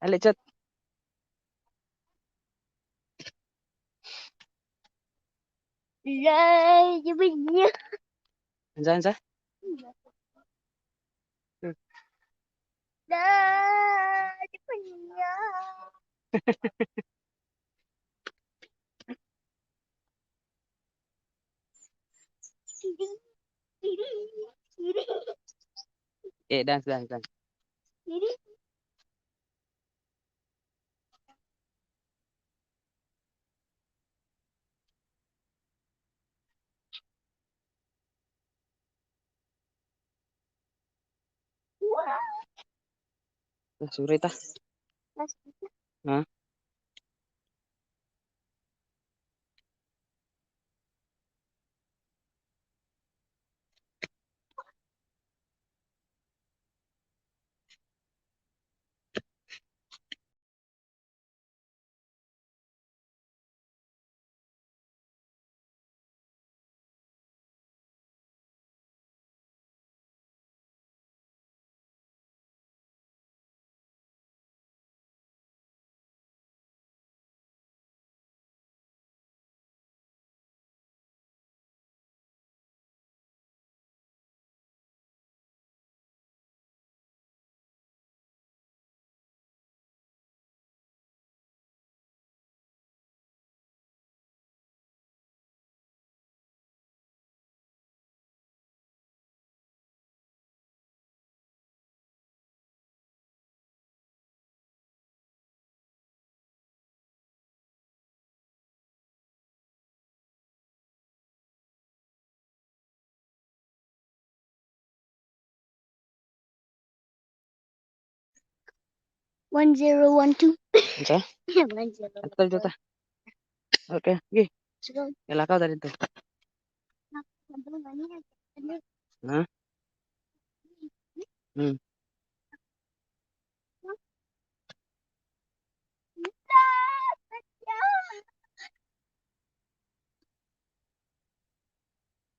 Ali chat. Ansa. Dance. Sorry ta. Ha? One zero one two. Ansa? 1012. Atal ta. Okay, gi. Ilakaw ta dito. Ha? Hmm.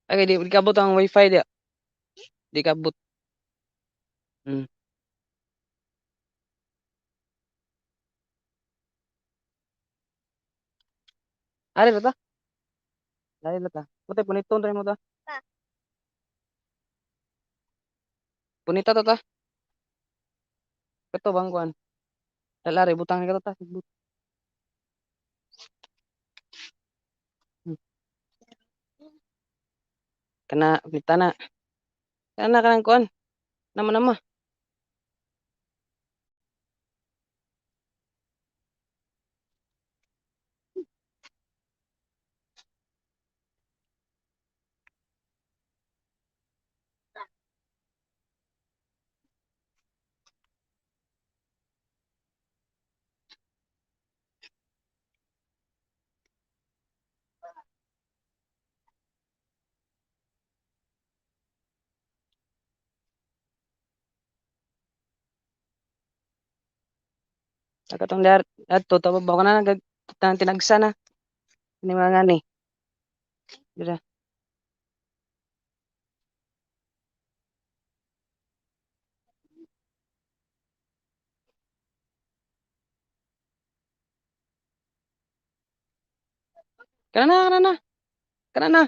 Okay, di kabot ang wifi dia. Di kabot. Hmm. Ari ta. Ari ta. Puti puniton rin mo ta. Punita ta. Kato bang kuan. Lari butang ni kato ta. Hmm. Kana pitana. Kana kanang kuan. Nama. Katong dar adto ta ba kana nag tinagsa na. Ni mga ni. Dira. Kana na.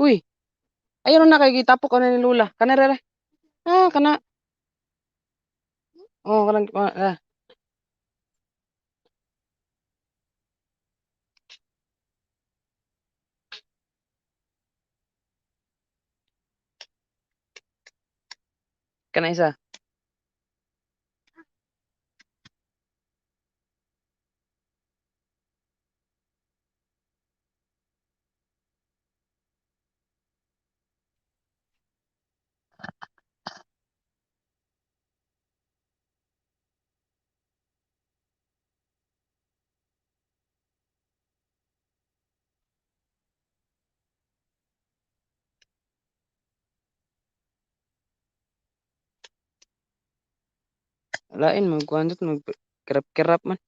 Uy, ayun na kay gitapok ko na ni Lula. Kana re. Ah, kana. Oh, kanang kana isa. Lain mo kuan dito mag kirap-kirap man.